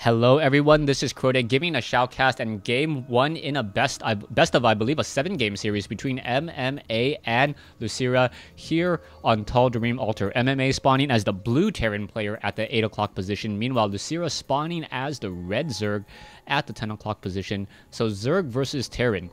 Hello everyone, this is Crota giving a shoutcast and game 1 in a best of, I believe, a 7-game series between MMA and Lucira here on Tal'Darim Altar. MMA spawning as the blue Terran player at the 8 o'clock position, meanwhile Lucira spawning as the red Zerg at the 10 o'clock position. So Zerg versus Terran.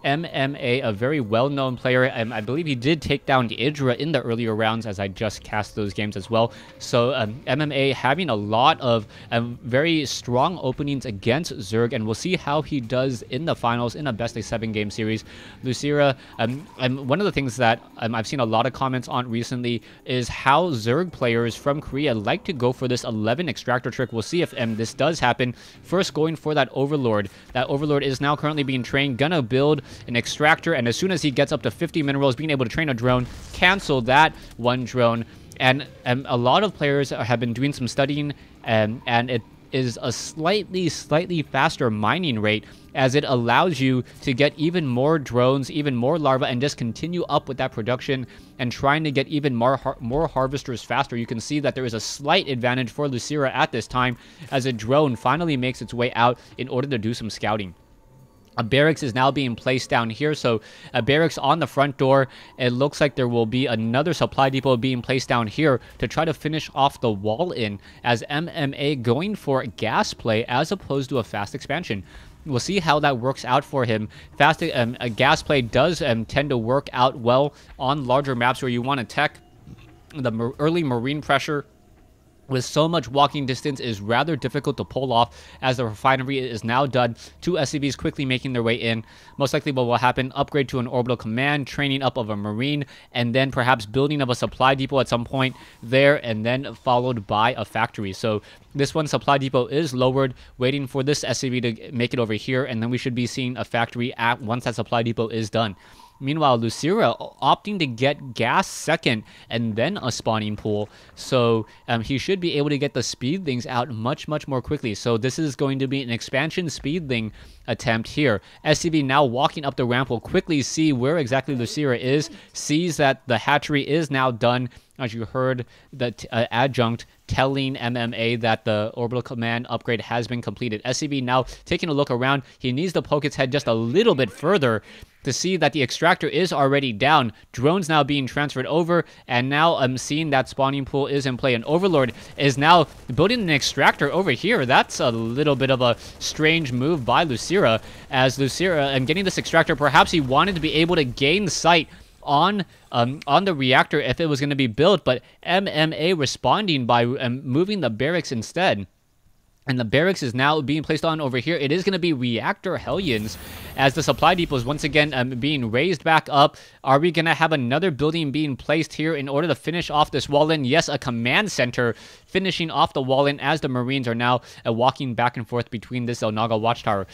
MMA, a very well-known player, and I believe he did take down Idra in the earlier rounds as I just cast those games as well. So MMA having a lot of very strong openings against Zerg, and we'll see how he does in the finals in a best of 7-game series. Lucira, one of the things that I've seen a lot of comments on recently is how Zerg players from Korea like to go for this 11 extractor trick. We'll see if this does happen. First, going for that Overlord. That Overlord is now currently being trained, gonna build an extractor, and as soon as he gets up to 50 minerals, being able to train a drone, cancel that one drone. And a lot of players have been doing some studying, and it is a slightly faster mining rate, as it allows you to get even more drones, even more larvae, and just continue up with that production and trying to get even more harvesters faster. You can see that there is a slight advantage for Lucira at this time, as a drone finally makes its way out in order to do some scouting. A barracks is now being placed down here, so a barracks on the front door. It looks like there will be another supply depot being placed down here to try to finish off the wall in, as MMA going for gas play as opposed to a fast expansion. We'll see how that works out for him. A gas play does tend to work out well on larger maps where you want to tech. The early marine pressure with so much walking distance is rather difficult to pull off, as the refinery is now done. 2 SCVs quickly making their way in. Most likely what will happen, upgrade to an orbital command, training up of a marine, and then perhaps building of a supply depot at some point there, and then followed by a factory. So this one supply depot is lowered, waiting for this SCV to make it over here, and then we should be seeing a factory once that supply depot is done. Meanwhile, Lucira opting to get gas second and then a spawning pool. So he should be able to get the speedlings out much more quickly. So this is going to be an expansion speedling attempt here. SCV now walking up the ramp will quickly see where exactly Lucira is, sees that the hatchery is now done. As you heard, the adjunct telling MMA that the orbital command upgrade has been completed. SCV now taking a look around. He needs to poke its head just a little bit further to see that the extractor is already down. Drones now being transferred over, and now I'm seeing that spawning pool is in play. And Overlord is now building an extractor over here. That's a little bit of a strange move by Lucira, as Lucira, and getting this extractor, perhaps he wanted to be able to gain sight on the reactor if it was going to be built, but MMA responding by moving the barracks instead. And the barracks is now being placed on over here. It is going to be reactor Hellions, as the supply depot is once again being raised back up. Are we going to have another building being placed here in order to finish off this wall in? Yes, a command center finishing off the wall in, as the Marines are now walking back and forth between this Zelnaga watchtower.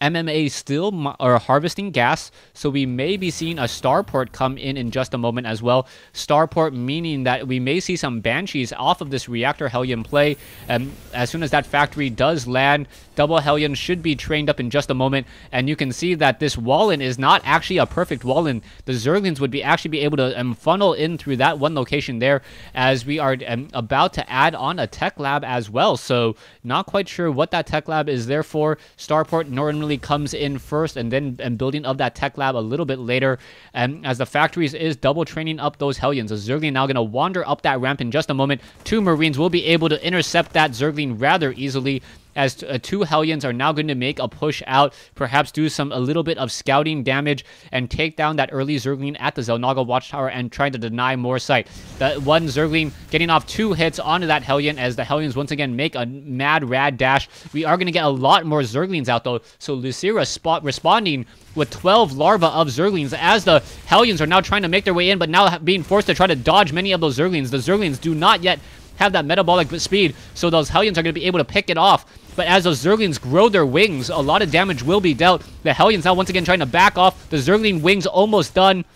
MMA still are harvesting gas, so we may be seeing a starport come in just a moment as well. Starport meaning that we may see some Banshees off of this reactor Hellion play. As soon as that factory does land, double Hellion should be trained up in just a moment, and you can see that this wall-in is not actually a perfect wall-in. The Zerglings would actually be able to funnel in through that one location there, as we are about to add on a tech lab as well. So not quite sure what that tech lab is there for. Starport normally comes in first, and then building of that tech lab a little bit later, as the factories is double training up those Hellions. The Zergling now going to wander up that ramp in just a moment. 2 Marines will be able to intercept that Zergling rather easily, as 2 Hellions are now going to make a push out, perhaps do a little bit of scouting damage and take down that early Zergling at the Zelnaga watchtower and trying to deny more sight. That one Zergling getting off 2 hits onto that Hellion, as the Hellions once again make a mad rad dash. We are going to get a lot more Zerglings out though, so Lucira responding with 12 larvae of Zerglings, as the Hellions are now trying to make their way in, but now being forced to try to dodge many of those Zerglings. The Zerglings do not yet have that metabolic speed, so those Hellions are going to be able to pick it off. But as those Zerglings grow their wings, a lot of damage will be dealt. The Hellions now once again trying to back off. The Zergling wings almost done.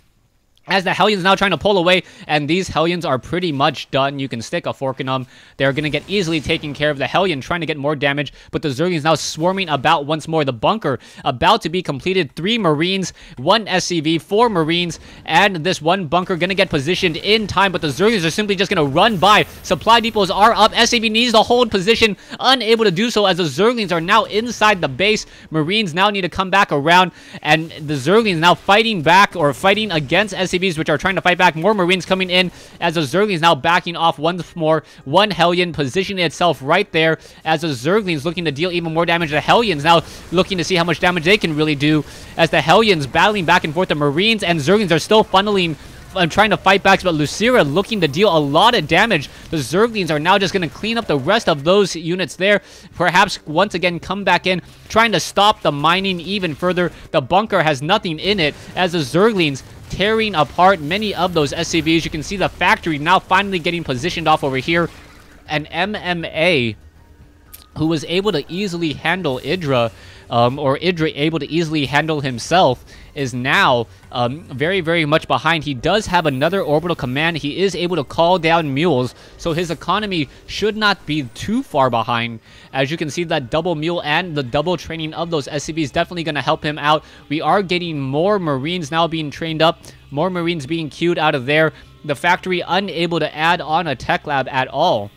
as the Hellions now trying to pull away, and these Hellions are pretty much done. You can stick a fork in them. They're going to get easily taken care of. The Hellion trying to get more damage, but the Zerglings now swarming about once more. The bunker about to be completed. 3 Marines, 1 SCV, 4 Marines, and this one bunker going to get positioned in time, but the Zerglings are simply just going to run by. Supply depots are up. SCV needs to hold position, unable to do so as the Zerglings are now inside the base. Marines now need to come back around, and the Zerglings now fighting back or fighting against SCV, which are trying to fight back. More Marines coming in as the Zerglings now backing off once more. One Hellion positioning itself right there as the Zerglings looking to deal even more damage. The Hellions now looking to see how much damage they can really do as the Hellions battling back and forth. The Marines and Zerglings are still funneling and trying to fight back, but Lucira looking to deal a lot of damage. The Zerglings are now just going to clean up the rest of those units there. Perhaps once again come back in, trying to stop the mining even further. The bunker has nothing in it as the Zerglings tearing apart many of those SCVs. You can see the factory now finally getting positioned off over here. And MMA, who was able to easily handle Idra, or Idra able to easily handle himself, is now very, very much behind. He does have another orbital command. He is able to call down mules, so his economy should not be too far behind. As you can see, that double mule and the double training of those SCVs definitely going to help him out. We are getting more Marines now being trained up, more Marines being queued out of there. The factory unable to add on a tech lab at all,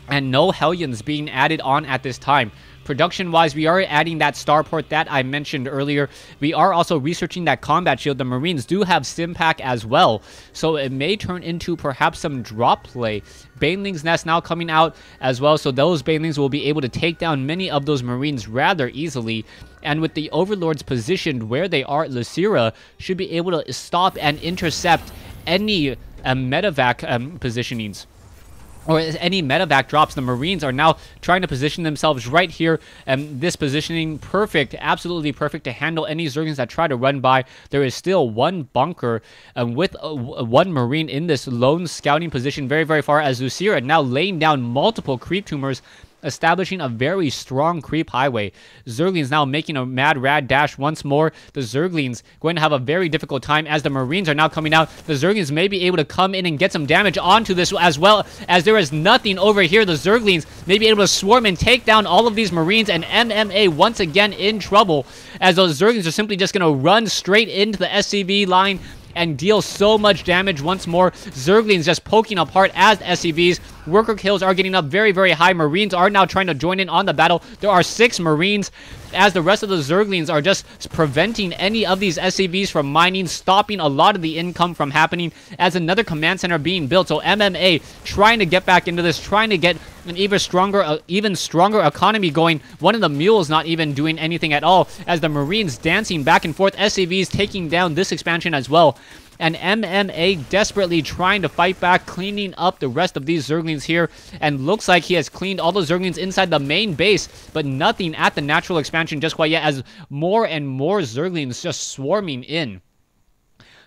and no Hellions being added on at this time. Production-wise, we are adding that starport that I mentioned earlier. We are also researching that combat shield. The Marines do have Stimpack as well, so it may turn into perhaps some drop play. Baneling's Nest now coming out as well, so those Banelings will be able to take down many of those Marines rather easily. And with the Overlords positioned where they are, Lucira should be able to stop and intercept any medevac positionings, or any medevac drops. The Marines are now trying to position themselves right here, and this positioning perfect, absolutely perfect to handle any Zerglings that try to run by. There is still one bunker with one Marine in this lone scouting position very, very far, as Lucira now laying down multiple creep tumors, establishing a very strong creep highway. Zerglings now making a mad rad dash once more. The Zerglings going to have a very difficult time as the Marines are now coming out. The Zerglings may be able to come in and get some damage onto this, as well as there is nothing over here. The Zerglings may be able to swarm and take down all of these Marines, and MMA once again in trouble as those Zerglings are simply just going to run straight into the SCV line and deal so much damage once more. Zerglings just poking apart as SCVs. Worker kills are getting up very, very high. Marines are now trying to join in on the battle. There are 6 Marines, as the rest of the Zerglings are just preventing any of these SCVs from mining, stopping a lot of the income from happening, as another command center being built. So MMA trying to get back into this, trying to get an even stronger economy going. One of the mules not even doing anything at all, as the Marines dancing back and forth. SCVs taking down this expansion as well. And MMA desperately trying to fight back, cleaning up the rest of these Zerglings here. And looks like he has cleaned all the Zerglings inside the main base, but nothing at the natural expansion just quite yet, as more and more Zerglings just swarming in.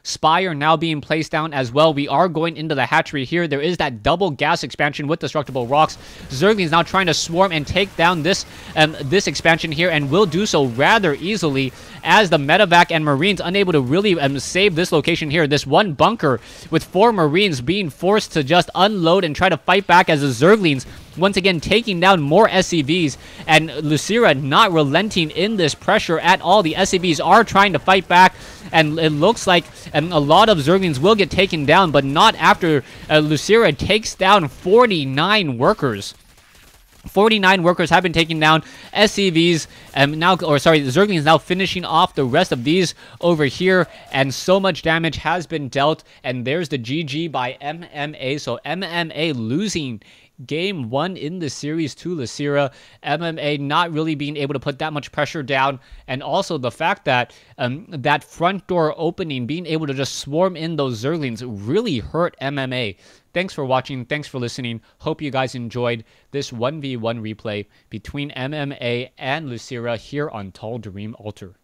Spire now being placed down as well. We are going into the hatchery here. There is that double gas expansion with destructible rocks. Zerglings now trying to swarm and take down this expansion here, and will do so rather easily, as the medevac and Marines unable to really save this location here. This one bunker with 4 Marines being forced to just unload and try to fight back, as the Zerglings once again taking down more SCVs, and Lucira not relenting in this pressure at all. The SCVs are trying to fight back, and it looks like a lot of Zerglings will get taken down, but not after Lucira takes down 49 workers. 49 workers have been taken down. SCVs the Zerglings now finishing off the rest of these over here, and so much damage has been dealt. And there's the GG by MMA. So MMA losing Game 1 in the series to Lucira. MMA not really being able to put that much pressure down, and also the fact that that front door opening, being able to just swarm in those Zerglings, really hurt MMA. Thanks for watching. Thanks for listening. Hope you guys enjoyed this 1v1 replay between MMA and Lucira here on Tal'Darim Altar.